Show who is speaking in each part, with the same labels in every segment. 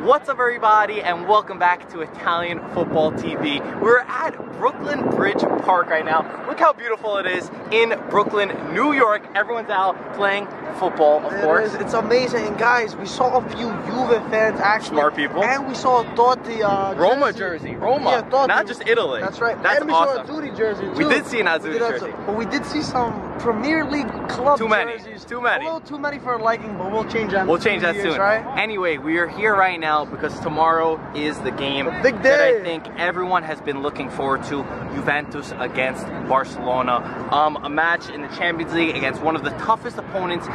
Speaker 1: What's up, everybody, and welcome back to Italian Football TV. We're at Brooklyn Bridge Park right now. Look how beautiful it is in Brooklyn, New York. Everyone's out playing football, of course.
Speaker 2: It's amazing. And guys, we saw a few Juve fans actually.
Speaker 1: Smart people.
Speaker 2: And we saw Totti
Speaker 1: Roma jersey. Roma.
Speaker 2: Yeah, Totti.
Speaker 1: Not just Italy.
Speaker 2: That's right.
Speaker 1: That's
Speaker 2: and we
Speaker 1: awesome.
Speaker 2: saw a Azzurri jersey too.
Speaker 1: We did see an Azzurri jersey.
Speaker 2: But we did see some Premier League club jerseys.
Speaker 1: Too many.
Speaker 2: A little too many for our liking, but we'll change that.
Speaker 1: We'll change that soon.
Speaker 2: Right?
Speaker 1: Anyway, we are here right now because tomorrow is the game
Speaker 2: big day
Speaker 1: that I think everyone has been looking forward to. Juventus against Barcelona. A match in the Champions League against one of the toughest opponents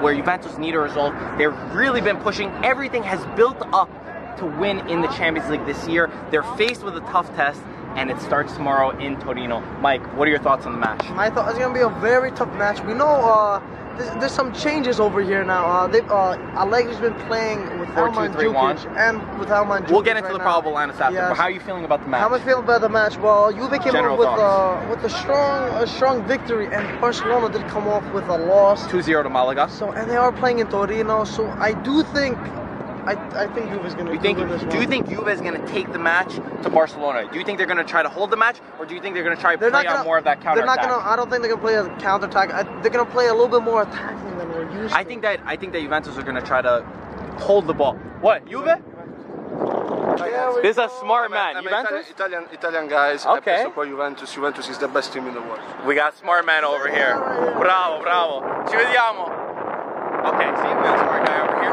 Speaker 1: where Juventus need a result. They've really been pushing. Everything has built up to win in the Champions League this year. They're faced with a tough test, and it starts tomorrow in Torino. Mike, what are your thoughts on the match?
Speaker 2: My thought is going to be a very tough match. We know there's some changes over here now. Allegri's been playing with Mandzukic and with Mandzukic.
Speaker 1: We'll get into the probable lineups after. Yes. But how are you feeling about the match?
Speaker 2: How am I feeling about the match? Well, Juve came off with a strong victory, and Barcelona did come off with a loss.
Speaker 1: 2-0 to Malaga.
Speaker 2: So, and they are playing in Torino. So I do think. I think Juve is going to win this one.
Speaker 1: Do you think Juve is going to take the match to Barcelona? Do you think they're going to try to hold the match, or do you think they're going to try to play on more of that counter-attack?
Speaker 2: I don't think they're going to play a counter-attack. They're going to play a little bit more attacking than we're used to.
Speaker 1: I think that Juventus are going to try to hold the ball. What, Juve? This is a smart man. Juventus?
Speaker 3: Italian guys.
Speaker 1: Okay.
Speaker 3: I support Juventus. Juventus is the best team in the world.
Speaker 1: We got smart man over here. Bravo, bravo. Ci vediamo. Okay, see, we got a smart guy over here.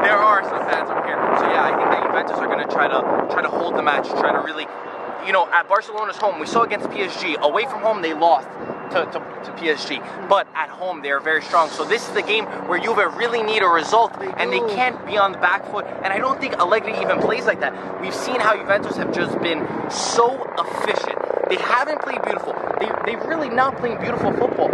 Speaker 1: There are some fans over here. So yeah, I think that Juventus are going to try to hold the match, try to really, you know, at Barcelona's home, we saw against PSG. Away from home, they lost to PSG. But at home, they are very strong. So this is the game where Juve really need a result, and they can't be on the back foot. And I don't think Allegri even plays like that. We've seen how Juventus have just been so efficient. They haven't played beautiful. They've really not played beautiful football.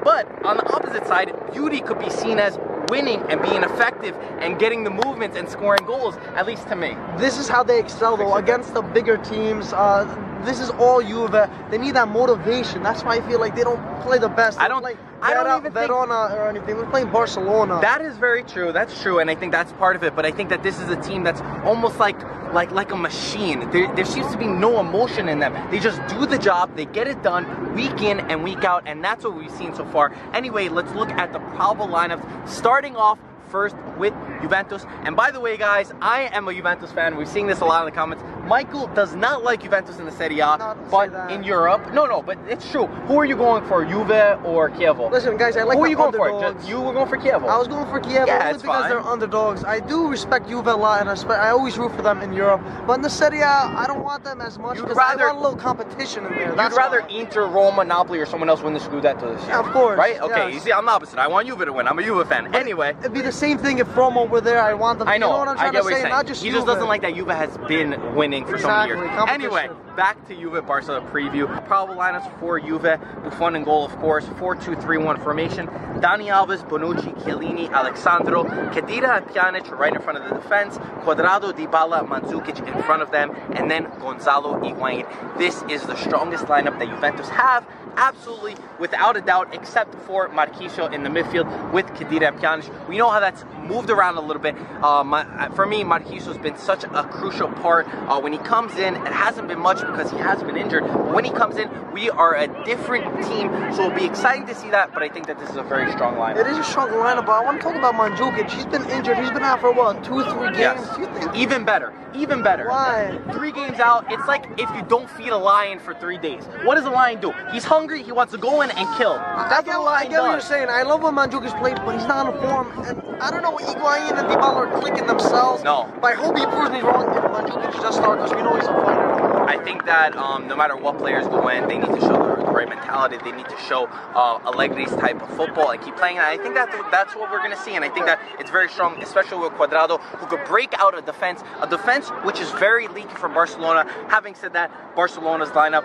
Speaker 1: But on the opposite side, beauty could be seen as winning and being effective and getting the movements and scoring goals, at least to me.
Speaker 2: This is how they excel though, against the bigger teams. This is all Juve. They need that motivation. That's why I feel like they don't play the best.
Speaker 1: I don't even
Speaker 2: Verona or anything. We're playing Barcelona.
Speaker 1: That is very true. That's true, and I think that's part of it. But I think that this is a team that's almost like a machine. There seems to be no emotion in them. They just do the job. They get it done week in and week out, and that's what we've seen so far. Anyway, let's look at the probable lineups. Starting off first with Juventus. And by the way, guys, I am a Juventus fan. We're seeing this a lot in the comments. Michael does not like Juventus in the Serie A, but in Europe, no, but it's true. Who are you going for, Juve or Chievo?
Speaker 2: Listen, guys, I like
Speaker 1: Who are you going
Speaker 2: underdogs.
Speaker 1: for? You were going for Chievo.
Speaker 2: I was going for Chievo only because they're underdogs. I do respect Juve a lot, and I always root for them in Europe. But in the Serie A, I don't want them as much because I want a little competition in there.
Speaker 1: You'd rather Inter, Roma, Napoli, or someone else win the Scudetto this year?
Speaker 2: Yeah, of course.
Speaker 1: Right? Okay,
Speaker 2: yes.
Speaker 1: You see, I'm the opposite. I want Juve to win. I'm a Juve fan. But anyway.
Speaker 2: It'd be the same thing if Roma were there. I want them to.
Speaker 1: I know.
Speaker 2: You know what I'm trying
Speaker 1: I get
Speaker 2: to
Speaker 1: what you're
Speaker 2: say?
Speaker 1: saying.
Speaker 2: Not just
Speaker 1: he
Speaker 2: Juve.
Speaker 1: just doesn't like that Juve has been winning for so many years. Anyway, back to Juve Barca preview. Probable lineups for Juve. Buffon in goal, of course. 4-2-3-1 formation. Dani Alves, Bonucci, Chiellini, Alexandro, Khedira and Pjanic right in front of the defense. Cuadrado, Dybala, Mandzukic in front of them, and then Gonzalo Higuain. This is the strongest lineup that Juventus have, absolutely, without a doubt, except for Marquinhos in the midfield with Khedira and Pjanic. We know how that's moved around a little bit. For me, Marquinhos has been such a crucial part. When he comes in, it hasn't been much because he has been injured. But when he comes in, we are a different team, so it'll be exciting to see that, but I think that this is a very strong lineup.
Speaker 2: It is a strong lineup, but I want to talk about Mandzukic. He's been injured. He's been out for what, 2-3 games?
Speaker 1: Yes.
Speaker 2: Do you think?
Speaker 1: Even better.
Speaker 2: Why?
Speaker 1: 3 games out, it's like if you don't feed a lion for 3 days. What does a lion do? He's hungry, he wants to go in and kill. That's what a lion does.
Speaker 2: I get what you're saying. I love when Mandzukic played, but he's not in form. And I don't know what Higuain and Dybala are clicking themselves.
Speaker 1: No.
Speaker 2: But I hope he proves me wrong if Mandzukic does start, because we know he's a fighter.
Speaker 1: I think that no matter what players go in, they need to show the right mentality. They need to show Allegri's type of football and keep playing. And I think that's what we're going to see. And I think that it's very strong, especially with Cuadrado, who could break out a defense which is very leaky from Barcelona. Having said that, Barcelona's lineup,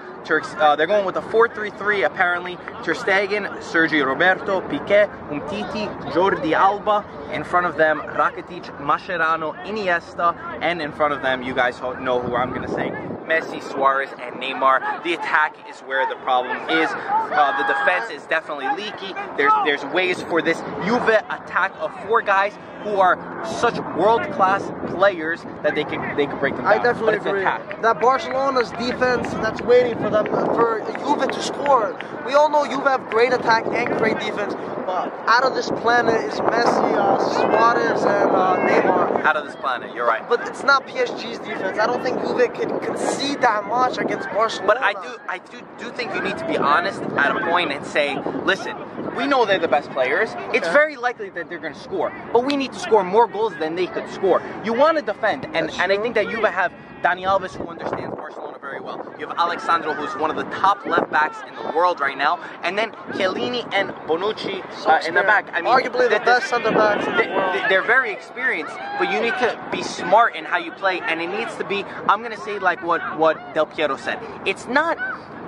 Speaker 1: they're going with a 4-3-3 apparently. Ter Stegen, Sergio Roberto, Piqué, Umtiti, Jordi Alba. In front of them, Rakitic, Mascherano, Iniesta, and in front of them, you guys know who I'm going to say, Messi, Suarez, and Neymar. The attack is where the problem is. The defense is definitely leaky. There's ways for this Juve attack of 4 guys who are such world-class players that they could break them down.
Speaker 2: I definitely agree. That Barcelona's defense that's waiting for them for Juve to score. We all know Juve have great attack and great defense, but out of this planet is Messi, Suarez, and Neymar.
Speaker 1: Out of this planet, you're right.
Speaker 2: But it's not PSG's defense. I don't think Juve can concede that much against Barcelona.
Speaker 1: But I do think you need to be honest at a point and say, listen, we know they're the best players. It's very likely that they're going to score, but we need to score more goals than they could score. You want to defend, and I think that Juve have Dani Alves, who understands Barcelona very well. You have Alexandro, who's one of the top left backs in the world right now, and then Chiellini and Bonucci in the back. I mean,
Speaker 2: arguably the best center backs in the world.
Speaker 1: They're very experienced, but you need to be smart in how you play, and it needs to be, I'm going to say like what Del Piero said. It's not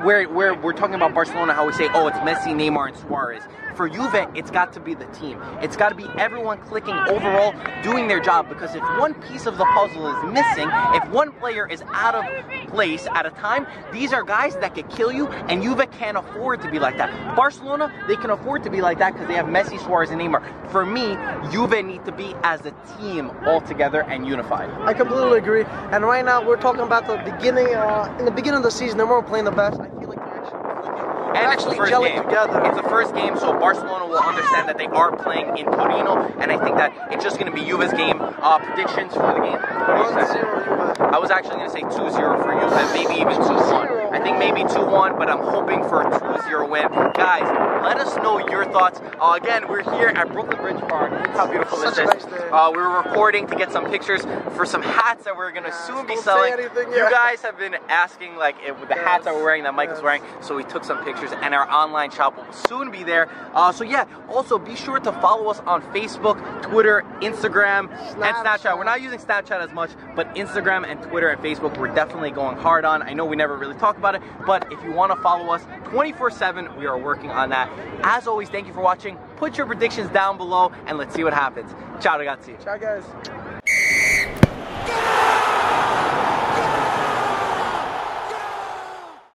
Speaker 1: where we're talking about Barcelona, how we say, oh, it's Messi, Neymar, and Suarez. For Juve, it's got to be the team. It's got to be everyone clicking overall, doing their job, because if one piece of the puzzle is missing, if one player is out of place at a time, these are guys that could kill you, and Juve can't afford to be like that. Barcelona, they can afford to be like that because they have Messi, Suarez, and Neymar. For me, Juve need to be as a team all together and unified.
Speaker 2: I completely agree. And right now, we're talking about the beginning, in the beginning of the season, they weren't playing the best. I feel like they're actually gelling together.
Speaker 1: It's the first game, so Barcelona will understand that they are playing in Torino, and I think that it's just going to be Juve's game. Predictions for the game?
Speaker 2: 1-0 Juve.
Speaker 1: I was actually going to say 2-0 for Juve, maybe even 2-1. I think maybe 2-1, but I'm hoping for a 2-0 win. Guys, let us know your thoughts. Again, we're here at Brooklyn Bridge Park. Look how beautiful this is. We were recording to get some pictures for some hats that we're going to soon be selling. You guys have been asking like with the hats that we're wearing, that Mike is wearing, so we took some pictures, and our online shop will soon be there. So yeah, also be sure to follow us on Facebook, Twitter, Instagram, and Snapchat. We're not using Snapchat as much, but Instagram and Twitter and Facebook we're definitely going hard on. I know we never really talk about it, but if you want to follow us 24/7, we are working on that. As always, thank you for watching. Put your predictions down below, and let's see what happens. Ciao ragazzi.
Speaker 2: Ciao guys.